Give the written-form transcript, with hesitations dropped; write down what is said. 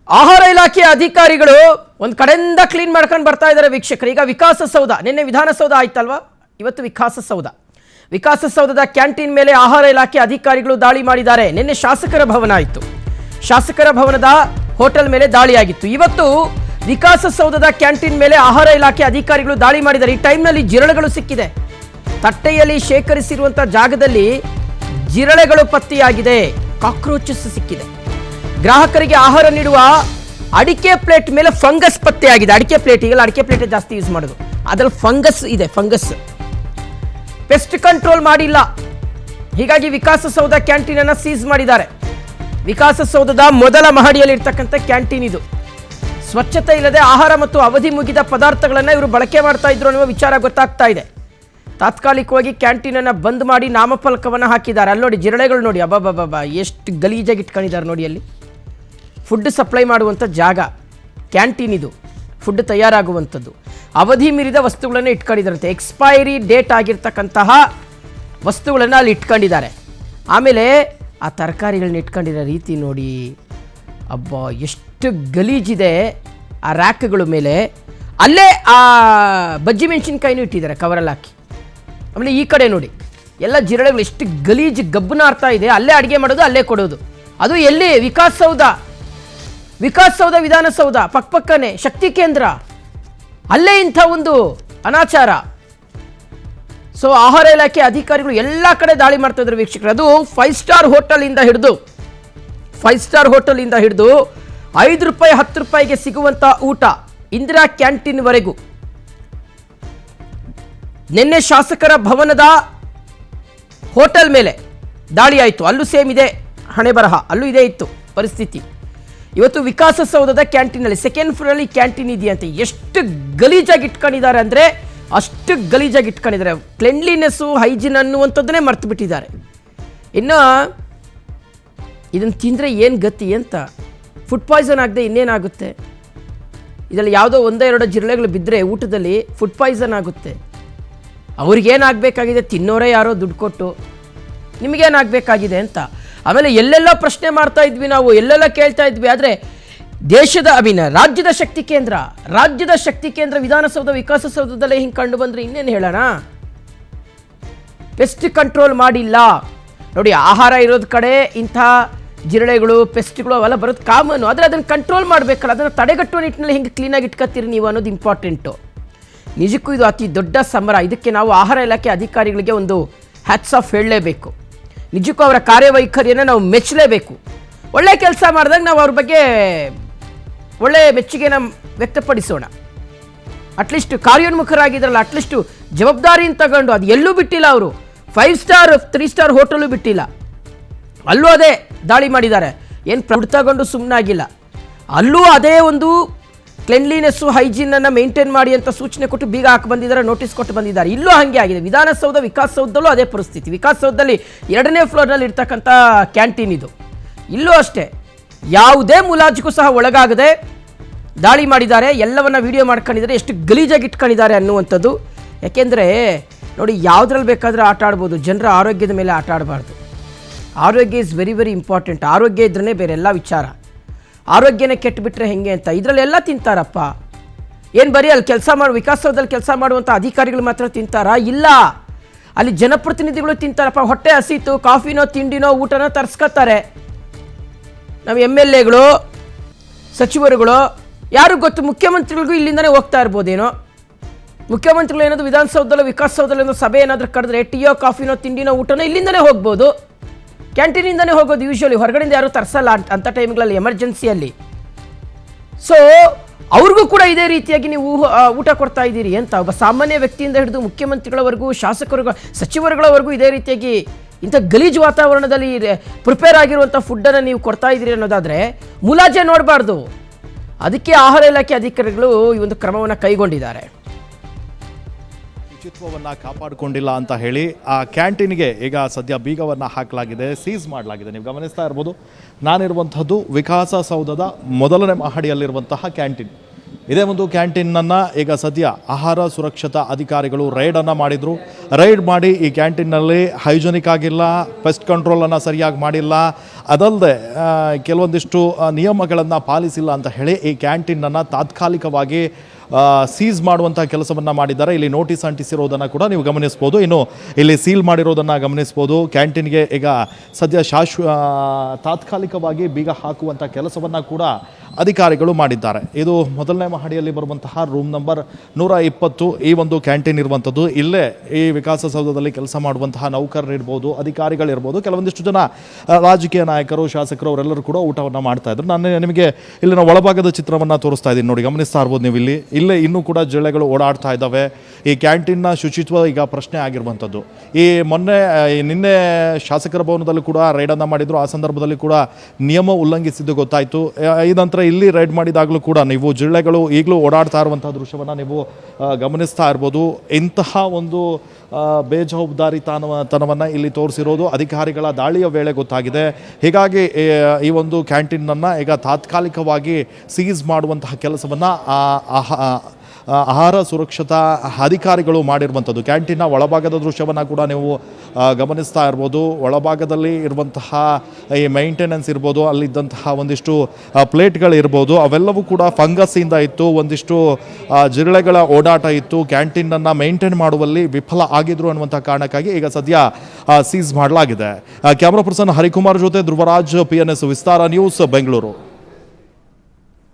ಆಹಾರ ಇಲಾಖೆ ಅಧಿಕಾರಿಗಳು ಒಂದು ಕಡೆಯಿಂದ ಕ್ಲೀನ್ ಮಾಡ್ಕೊಂಡು ಬರ್ತಾ ಇದ್ದಾರೆ ವೀಕ್ಷಕರು. ಈಗ ವಿಕಾಸಸೌಧ, ನಿನ್ನೆ ವಿಧಾನಸೌಧ ಆಯ್ತಲ್ವಾ, ಇವತ್ತು ವಿಕಾಸಸೌಧದ ಕ್ಯಾಂಟೀನ್ ಮೇಲೆ ಆಹಾರ ಇಲಾಖೆ ಅಧಿಕಾರಿಗಳು ದಾಳಿ ಮಾಡಿದ್ದಾರೆ. ನಿನ್ನೆ ಶಾಸಕರ ಭವನ ಆಯಿತು, ಶಾಸಕರ ಭವನದ ಹೋಟೆಲ್ ಮೇಲೆ ದಾಳಿಯಾಗಿತ್ತು. ಇವತ್ತು ವಿಕಾಸಸೌಧದ ಕ್ಯಾಂಟೀನ್ ಮೇಲೆ ಆಹಾರ ಇಲಾಖೆ ಅಧಿಕಾರಿಗಳು ದಾಳಿ ಮಾಡಿದ್ದಾರೆ. ಈ ಟೈಮ್ನಲ್ಲಿ ಜಿರಳೆಗಳು ಸಿಕ್ಕಿದೆ. ತಟ್ಟೆಯಲ್ಲಿ ಶೇಖರಿಸಿರುವಂಥ ಜಾಗದಲ್ಲಿ ಜಿರಳೆಗಳು ಪತ್ತೆಯಾಗಿದೆ, ಕಾಕ್ರೋಚಸ್ ಸಿಕ್ಕಿದೆ. ಗ್ರಾಹಕರಿಗೆ ಆಹಾರ ನೀಡುವ ಅಡಿಕೆ ಪ್ಲೇಟ್ ಮೇಲೆ ಫಂಗಸ್ ಪತ್ತೆಯಾಗಿದೆ. ಅಡಿಕೆ ಪ್ಲೇಟ್ ಜಾಸ್ತಿ ಯೂಸ್ ಮಾಡೋದು, ಅದರಲ್ಲಿ ಫಂಗಸ್ ಇದೆ. ಪೆಸ್ಟ್ ಕಂಟ್ರೋಲ್ ಮಾಡಿಲ್ಲ, ಹೀಗಾಗಿ ವಿಕಾಸಸೌಧ ಕ್ಯಾಂಟೀನ್ ಅನ್ನು ಸೀಸ್ ಮಾಡಿದ್ದಾರೆ. ವಿಕಾಸಸೌಧದ ಮೊದಲ ಮಹಡಿಯಲ್ಲಿ ಇರ್ತಕ್ಕಂಥ ಕ್ಯಾಂಟೀನ್ ಇದು. ಸ್ವಚ್ಛತೆ ಇಲ್ಲದೆ ಆಹಾರ ಮತ್ತು ಅವಧಿ ಮುಗಿದ ಪದಾರ್ಥಗಳನ್ನು ಇವರು ಬಳಕೆ ಮಾಡ್ತಾ ಇದ್ರು ಅನ್ನುವ ವಿಚಾರ ಗೊತ್ತಾಗ್ತಾ ಇದೆ. ತಾತ್ಕಾಲಿಕವಾಗಿ ಕ್ಯಾಂಟೀನ್ ಅನ್ನು ಬಂದ್ ಮಾಡಿ ನಾಮಫಲಕವನ್ನು ಹಾಕಿದ್ದಾರೆ. ಅಲ್ಲಿ ನೋಡಿ ಜಿರಳೆಗಳು ನೋಡಿ, ಅಬ್ಬಬ್ಬಬ್ಬ ಎಷ್ಟು ಗಲೀಜಾಗಿ ಇಟ್ಕೊಂಡಿದ್ದಾರೆ ನೋಡಿ. ಅಲ್ಲಿ ಫುಡ್ ಸಪ್ಲೈ ಮಾಡುವಂಥ ಜಾಗ ಕ್ಯಾಂಟೀನ್ ಇದು, ಫುಡ್ ತಯಾರಾಗುವಂಥದ್ದು. ಅವಧಿ ಮೀರಿದ ವಸ್ತುಗಳನ್ನು ಇಟ್ಕೊಂಡಿದ್ದಾರಂತೆ, ಎಕ್ಸ್ಪೈರಿ ಡೇಟ್ ಆಗಿರ್ತಕ್ಕಂತಹ ವಸ್ತುಗಳನ್ನು ಅಲ್ಲಿ ಇಟ್ಕೊಂಡಿದ್ದಾರೆ. ಆಮೇಲೆ ಆ ತರಕಾರಿಗಳನ್ನ ಇಟ್ಕೊಂಡಿರೋ ರೀತಿ ನೋಡಿ, ಅಬ್ಬಾ ಎಷ್ಟು ಗಲೀಜಿದೆ ಆ ರ್ಯಾಕ್ಗಳ ಮೇಲೆ. ಅಲ್ಲೇ ಆ ಬಜ್ಜಿ ಮೆಣಸಿನ್ಕಾಯಿನೂ ಇಟ್ಟಿದ್ದಾರೆ ಕವರಲ್ಲಿ ಹಾಕಿ. ಆಮೇಲೆ ಈ ಕಡೆ ನೋಡಿ ಎಲ್ಲ ಜಿರಳೆಗಳು ಎಷ್ಟು ಗಲೀಜು ಗಬ್ಬನಾರ್ತಾ ಇದೆ. ಅಲ್ಲೇ ಅಡುಗೆ ಮಾಡೋದು, ಅಲ್ಲೇ ಕೊಡೋದು. ಅದು ಎಲ್ಲಿ? ವಿಕಾಸಸೌಧ ವಿಧಾನಸೌಧ ಪಕ್ಕಪಕ್ಕನೆ ಶಕ್ತಿ ಕೇಂದ್ರ, ಅಲ್ಲೇ ಇಂಥ ಒಂದು ಅನಾಚಾರ. ಸೊ ಆಹಾರ ಇಲಾಖೆ ಅಧಿಕಾರಿಗಳು ಎಲ್ಲ ಕಡೆ ದಾಳಿ ಮಾಡ್ತಾ ಇದ್ರು ವೀಕ್ಷಕರು. ಅದು 5 ಸ್ಟಾರ್ ಹೋಟೆಲಿಂದ ಹಿಡಿದು ₹5 ₹10 ಸಿಗುವಂಥ ಊಟ, ಇಂದಿರಾ ಕ್ಯಾಂಟೀನ್ವರೆಗೂ. ನಿನ್ನೆ ಶಾಸಕರ ಭವನದ ಹೋಟೆಲ್ ಮೇಲೆ ದಾಳಿ ಆಯಿತು, ಅಲ್ಲೂ ಸೇಮ್ ಇದೆ ಹಣೆ ಬರಹ, ಅಲ್ಲೂ ಇದೇ ಇತ್ತು ಪರಿಸ್ಥಿತಿ. ಇವತ್ತು ವಿಕಾಸಸೌಧದ ಕ್ಯಾಂಟೀನಲ್ಲಿ ಸೆಕೆಂಡ್ ಫ್ಲೋರಲ್ಲಿ ಕ್ಯಾಂಟೀನ್ ಇದೆಯಂತೆ. ಎಷ್ಟು ಗಲೀಜಾಗಿ ಇಟ್ಕೊಂಡಿದ್ದಾರೆ ಅಂದರೆ ಅಷ್ಟು ಗಲೀಜಾಗಿ ಇಟ್ಕೊಂಡಿದ್ದಾರೆ. ಕ್ಲೆನ್ಲಿನೆಸ್ಸು, ಹೈಜಿನ್ ಅನ್ನುವಂಥದ್ದನ್ನೇ ಮರ್ತು ಬಿಟ್ಟಿದ್ದಾರೆ. ಇನ್ನು ಇದನ್ನು ತಿಂದರೆ ಏನು ಗತಿ ಅಂತ, ಫುಡ್ ಪಾಯ್ಸನ್ ಆಗದೆ ಇನ್ನೇನಾಗುತ್ತೆ? ಇದರಲ್ಲಿ ಯಾವುದೋ 1-2 ಜಿರಳೆಗಳು ಬಿದ್ದರೆ ಊಟದಲ್ಲಿ ಫುಡ್ ಪಾಯ್ಸನ್ ಆಗುತ್ತೆ. ಅವ್ರಿಗೇನಾಗಬೇಕಾಗಿದೆ? ತಿನ್ನೋರೇ ಯಾರೋ ದುಡ್ಡು ಕೊಟ್ಟು, ನಿಮಗೇನಾಗಬೇಕಾಗಿದೆ ಅಂತ. ಆಮೇಲೆ ಎಲ್ಲೆಲ್ಲ ಪ್ರಶ್ನೆ ಮಾಡ್ತಾ ಇದ್ವಿ ನಾವು, ಎಲ್ಲೆಲ್ಲ ಕೇಳ್ತಾ ಇದ್ವಿ. ಆದರೆ ರಾಜ್ಯದ ಶಕ್ತಿ ಕೇಂದ್ರ ವಿಧಾನಸೌಧ ವಿಕಾಸಸೌಧದಲ್ಲೇ ಹಿಂಗೆ ಕಂಡು ಬಂದರೆ ಇನ್ನೇನು ಹೇಳೋಣ? ಪೆಸ್ಟ್ ಕಂಟ್ರೋಲ್ ಮಾಡಿಲ್ಲ ನೋಡಿ. ಆಹಾರ ಇರೋದು ಕಡೆ ಇಂಥ ಜಿರಳೆಗಳು, ಪೆಸ್ಟ್ಗಳು ಅವೆಲ್ಲ ಬರೋದು ಕಾಮನ್ನು. ಆದರೆ ಅದನ್ನು ಕಂಟ್ರೋಲ್ ಮಾಡಬೇಕಲ್ಲ, ಅದನ್ನು ತಡೆಗಟ್ಟುವ ನಿಟ್ಟಿನಲ್ಲಿ ಹಿಂಗೆ ಕ್ಲೀನಾಗಿ ಇಟ್ಕೊತೀರಿ ನೀವು ಅನ್ನೋದು ಇಂಪಾರ್ಟೆಂಟು. ನಿಜಕ್ಕೂ ಇದು ಅತಿ ದೊಡ್ಡ ಸಮರ. ಇದಕ್ಕೆ ನಾವು ಆಹಾರ ಇಲಾಖೆ ಅಧಿಕಾರಿಗಳಿಗೆ ಒಂದು ಹ್ಯಾಟ್ಸ್ ಆಫ್ ಹೇಳಲೇಬೇಕು. ನಿಜಕ್ಕೂ ಅವರ ಕಾರ್ಯವೈಖರಿಯನ್ನು ನಾವು ಮೆಚ್ಚಲೇಬೇಕು. ಒಳ್ಳೆ ಕೆಲಸ ಮಾಡಿದಾಗ ನಾವು ಅವ್ರ ಬಗ್ಗೆ ಒಳ್ಳೆಯ ಮೆಚ್ಚುಗೆನ ವ್ಯಕ್ತಪಡಿಸೋಣ. ಅಟ್ಲೀಸ್ಟ್ ಕಾರ್ಯೋನ್ಮುಖರಾಗಿದ್ರಲ್ಲ, ಅಟ್ಲೀಸ್ಟು ಜವಾಬ್ದಾರಿಯನ್ನು ತಗೊಂಡು, ಅದು ಎಲ್ಲೂ ಬಿಟ್ಟಿಲ್ಲ ಅವರು. 5 ಸ್ಟಾರ್ 3 ಸ್ಟಾರ್ ಹೋಟೆಲು ಬಿಟ್ಟಿಲ್ಲ, ಅಲ್ಲೂ ಅದೇ ದಾಳಿ ಮಾಡಿದ್ದಾರೆ. ಏನು ಪ್ರೌಢ ತಗೊಂಡು ಸುಮ್ಮನಾಗಿಲ್ಲ, ಅಲ್ಲೂ ಅದೇ ಒಂದು ಕ್ಲೆನ್ಲಿನೆಸ್ಸು, ಹೈಜೀನನ್ನು ಮೇಂಟೈನ್ ಮಾಡಿ ಅಂತ ಸೂಚನೆ ಕೊಟ್ಟು ಬೀಗ ಹಾಕಿ ಬಂದಿದ್ದಾರೆ, ನೋಟಿಸ್ ಕೊಟ್ಟು ಬಂದಿದ್ದಾರೆ. ಇಲ್ಲೂ ಹಾಗೆ ಆಗಿದೆ. ವಿಧಾನಸೌಧ ವಿಕಾಸಸೌಧದಲ್ಲೂ ಅದೇ ಪರಿಸ್ಥಿತಿ. ವಿಕಾಸಸೌಧದಲ್ಲಿ 2ನೇ ಫ್ಲೋರ್ನಲ್ಲಿ ಇರ್ತಕ್ಕಂಥ ಕ್ಯಾಂಟೀನ್ ಇದು. ಇಲ್ಲೂ ಅಷ್ಟೇ ಯಾವುದೇ ಮುಲಾಜಿಗೂ ಸಹ ಒಳಗಾಗದೆ ದಾಳಿ ಮಾಡಿದ್ದಾರೆ. ಎಲ್ಲವನ್ನ ವಿಡಿಯೋ ಮಾಡ್ಕೊಂಡಿದ್ದಾರೆ, ಎಷ್ಟು ಗಲೀಜಾಗಿ ಇಟ್ಕೊಂಡಿದ್ದಾರೆ ಅನ್ನುವಂಥದ್ದು. ಯಾಕೆಂದರೆ ನೋಡಿ, ಯಾವುದ್ರಲ್ಲಿ ಬೇಕಾದರೆ ಆಟ ಆಡ್ಬೋದು, ಜನರ ಆರೋಗ್ಯದ ಮೇಲೆ ಆಟ ಆಡಬಾರ್ದು. ಆರೋಗ್ಯ ಇಸ್ ವೆರಿ ವೆರಿ ಇಂಪಾರ್ಟೆಂಟ್. ಆರೋಗ್ಯ ಇದ್ರೇ ಬೇರೆ ಎಲ್ಲ ವಿಚಾರ. ಆರೋಗ್ಯನೇ ಕೆಟ್ಟುಬಿಟ್ರೆ ಹೆಂಗೆ ಅಂತ ಇದರಲ್ಲೆಲ್ಲ ತಿಂತಾರಪ್ಪ. ಏನು ಬರೀ ಅಲ್ಲಿ ವಿಕಾಸಸೌಧದಲ್ಲಿ ಕೆಲಸ ಮಾಡುವಂಥ ಅಧಿಕಾರಿಗಳು ಮಾತ್ರ ತಿಂತಾರಾ? ಇಲ್ಲ, ಅಲ್ಲಿ ಜನಪ್ರತಿನಿಧಿಗಳು ತಿಂತಾರಪ್ಪ. ಹೊಟ್ಟೆ ಹಸಿತು, ಕಾಫಿನೋ ತಿಂಡಿನೋ ಊಟನೋ ತರಿಸ್ಕೊತಾರೆ. ನಾವು MLAಗಳು, ಸಚಿವರುಗಳು, ಯಾರು ಗೊತ್ತು? ಮುಖ್ಯಮಂತ್ರಿಗಳಿಗೂ ಇಲ್ಲಿಂದನೇ ಹೋಗ್ತಾ ಇರ್ಬೋದೇನೋ. ಮುಖ್ಯಮಂತ್ರಿಗಳು ಏನಾದರೂ ವಿಧಾನಸೌಧದಲ್ಲೋ ವಿಕಾಸಸೌಧದಲ್ಲಿ ಏನೋ ಸಭೆ ಏನಾದರೂ ಕರೆದ್ರೆ ಟೀಯೋ ಕಾಫಿನೋ ತಿಂಡಿನೋ ಊಟನೋ ಇಲ್ಲಿಂದನೇ ಹೋಗ್ಬೋದು, ಕ್ಯಾಂಟೀನಿಂದನೇ ಹೋಗೋದು. ಯೂಶ್ವಲಿ ಹೊರಗಡೆಯಿಂದ ಯಾರೂ ತರಿಸಲ್ಲ ಅಂಥ ಟೈಮ್ಗಳಲ್ಲಿ, ಎಮರ್ಜೆನ್ಸಿಯಲ್ಲಿ. ಸೊ ಅವ್ರಿಗೂ ಕೂಡ ಇದೇ ರೀತಿಯಾಗಿ ನೀವು ಊಟ ಕೊಡ್ತಾ ಇದ್ದೀರಿ ಅಂತ. ಒಬ್ಬ ಸಾಮಾನ್ಯ ವ್ಯಕ್ತಿಯಿಂದ ಹಿಡಿದು ಮುಖ್ಯಮಂತ್ರಿಗಳವರೆಗೂ, ಶಾಸಕರಿಗೂ, ಸಚಿವರುಗಳವರೆಗೂ ಇದೇ ರೀತಿಯಾಗಿ ಇಂಥ ಗಲೀಜು ವಾತಾವರಣದಲ್ಲಿ ಪ್ರಿಪೇರ್ ಆಗಿರುವಂಥ ಫುಡ್ಡನ್ನು ನೀವು ಕೊಡ್ತಾ ಇದ್ದೀರಿ ಅನ್ನೋದಾದರೆ ಮುಲಾಜೆ ನೋಡಬಾರ್ದು. ಅದಕ್ಕೆ ಆಹಾರ ಇಲಾಖೆ ಅಧಿಕಾರಿಗಳು ಈ ಒಂದು ಕ್ರಮವನ್ನು ಕೈಗೊಂಡಿದ್ದಾರೆ. ಶುಚಿತ್ವವನ್ನು ಕಾಪಾಡಿಕೊಂಡಿಲ್ಲ ಅಂತ ಹೇಳಿ ಆ ಕ್ಯಾಂಟೀನ್ಗೆ ಈಗ ಸದ್ಯ ಬೀಗವನ್ನು ಹಾಕಲಾಗಿದೆ, ಸೀಸ್ ಮಾಡಲಾಗಿದೆ. ನೀವು ಗಮನಿಸ್ತಾ ಇರ್ಬೋದು, ನಾನಿರುವಂಥದ್ದು ವಿಕಾಸಸೌಧದ ಮೊದಲನೇ ಮಹಡಿಯಲ್ಲಿರುವಂತಹ ಕ್ಯಾಂಟೀನ್. ಇದೇ ಒಂದು ಕ್ಯಾಂಟೀನನ್ನು ಈಗ ಸದ್ಯ ಆಹಾರ ಸುರಕ್ಷತಾ ಅಧಿಕಾರಿಗಳು ರೈಡನ್ನು ಮಾಡಿದರು. ರೈಡ್ ಮಾಡಿ ಈ ಕ್ಯಾಂಟೀನ್ನಲ್ಲಿ ಹೈಜೆನಿಕ್ ಆಗಿಲ್ಲ, ಪೆಸ್ಟ್ ಕಂಟ್ರೋಲನ್ನು ಸರಿಯಾಗಿ ಮಾಡಿಲ್ಲ, ಅದಲ್ಲದೆ ಕೆಲವೊಂದಿಷ್ಟು ನಿಯಮಗಳನ್ನು ಪಾಲಿಸಿಲ್ಲ ಅಂತ ಹೇಳಿ ಈ ಕ್ಯಾಂಟೀನನ್ನು ತಾತ್ಕಾಲಿಕವಾಗಿ ಸೀಸ್ ಮಾಡುವಂಥ ಕೆಲಸವನ್ನು ಮಾಡಿದ್ದಾರೆ. ಇಲ್ಲಿ ನೋಟಿಸ್ ಅಂಟಿಸಿರೋದನ್ನು ಕೂಡ ನೀವು ಗಮನಿಸ್ಬೋದು. ಇನ್ನು ಇಲ್ಲಿ ಸೀಲ್ ಮಾಡಿರೋದನ್ನು ಗಮನಿಸ್ಬೋದು. ಕ್ಯಾಂಟೀನ್ಗೆ ಈಗ ಸದ್ಯ ತಾತ್ಕಾಲಿಕವಾಗಿ ಬೀಗ ಹಾಕುವಂಥ ಕೆಲಸವನ್ನು ಕೂಡ ಅಧಿಕಾರಿಗಳು ಮಾಡಿದ್ದಾರೆ. ಇದು ಮೊದಲನೇ ಮಹಡಿಯಲ್ಲಿ ಬರುವಂತಹ ರೂಮ್ ನಂಬರ್ 120 ಈ ಒಂದು ಕ್ಯಾಂಟೀನ್ ಇರುವಂಥದ್ದು. ಇಲ್ಲೇ ಈ ವಿಕಾಸಸೌಧದಲ್ಲಿ ಕೆಲಸ ಮಾಡುವಂತಹ ನೌಕರರು ಇರ್ಬೋದು, ಅಧಿಕಾರಿಗಳಿರ್ಬೋದು, ಕೆಲವೊಂದಿಷ್ಟು ಜನ ರಾಜಕೀಯ ನಾಯಕರು, ಶಾಸಕರು ಅವರೆಲ್ಲರೂ ಕೂಡ ಊಟವನ್ನು ಮಾಡ್ತಾ ಇದ್ರು. ನಾನು ನಿಮಗೆ ಇಲ್ಲಿನ ಒಳಭಾಗದ ಚಿತ್ರವನ್ನು ತೋರಿಸ್ತಾ ಇದ್ದೀನಿ ನೋಡಿ, ಗಮನಿಸ್ತಾ ಇರ್ಬೋದು ನೀವು. ಇಲ್ಲೇ ಇನ್ನೂ ಕೂಡ ಜಿರಳೆಗಳು ಓಡಾಡ್ತಾ ಇದ್ದಾವೆ. ಈ ಕ್ಯಾಂಟೀನ್ನ ಶುಚಿತ್ವ ಈಗ ಪ್ರಶ್ನೆ ಆಗಿರುವಂಥದ್ದು. ನಿನ್ನೆ ಶಾಸಕರ ಭವನದಲ್ಲಿ ಕೂಡ ರೈಡನ್ನು ಮಾಡಿದ್ರು. ಆ ಸಂದರ್ಭದಲ್ಲಿ ಕೂಡ ನಿಯಮ ಉಲ್ಲಂಘಿಸಿದ್ದು ಗೊತ್ತಾಯಿತು. ಈ ನಂತರ ಇಲ್ಲಿ ರೈಡ್ ಮಾಡಿದಾಗಲೂ ಕೂಡ ನೀವು ಜಿರಳೆಗಳು ಈಗಲೂ ಓಡಾಡ್ತಾ ಇರುವಂಥ ದೃಶ್ಯವನ್ನು ನೀವು ಗಮನಿಸ್ತಾ ಇರ್ಬೋದು. ಇಂತಹ ಒಂದು ಬೇಜವಾಬ್ದಾರಿತನವನ್ನು ಇಲ್ಲಿ ತೋರಿಸಿರೋದು ಅಧಿಕಾರಿಗಳ ದಾಳಿಯ ವೇಳೆ ಗೊತ್ತಾಗಿದೆ. ಹೀಗಾಗಿ ಈ ಒಂದು ಕ್ಯಾಂಟೀನನ್ನು ಈಗ ತಾತ್ಕಾಲಿಕವಾಗಿ ಸೀಸ್ ಮಾಡುವಂತಹ ಕೆಲಸವನ್ನು ಆಹಾರ ಸುರಕ್ಷತಾ ಅಧಿಕಾರಿಗಳು ಮಾಡಿರುವಂಥದ್ದು. ಕ್ಯಾಂಟೀನ್ನ ಒಳಭಾಗದ ದೃಶ್ಯವನ್ನು ಕೂಡ ನೀವು ಗಮನಿಸ್ತಾ ಇರ್ಬೋದು. ಒಳಭಾಗದಲ್ಲಿ ಇರುವಂತಹ ಈ ಮೈಂಟೆನೆನ್ಸ್ ಇರ್ಬೋದು, ಅಲ್ಲಿದ್ದಂತಹ ಒಂದಿಷ್ಟು ಪ್ಲೇಟ್ಗಳಿರ್ಬೋದು, ಅವೆಲ್ಲವೂ ಕೂಡ ಫಂಗಸ್ಸಿಂದ ಇತ್ತು. ಒಂದಿಷ್ಟು ಜಿರಳೆಗಳ ಓಡಾಟ ಇತ್ತು. ಕ್ಯಾಂಟೀನನ್ನು ಮೇಂಟೈನ್ ಮಾಡುವಲ್ಲಿ ವಿಫಲ ಆಗಿದ್ರು ಅನ್ನುವಂಥ ಕಾರಣಕ್ಕಾಗಿ ಈಗ ಸದ್ಯ ಸೀಸ್ ಮಾಡಲಾಗಿದೆ. ಕ್ಯಾಮ್ರಾ ಪರ್ಸನ್ ಹರಿಕುಮಾರ್ ಜೊತೆ ಧ್ರುವರಾಜ್, PNS ವಿಸ್ತಾರ ನ್ಯೂಸ್, ಬೆಂಗಳೂರು.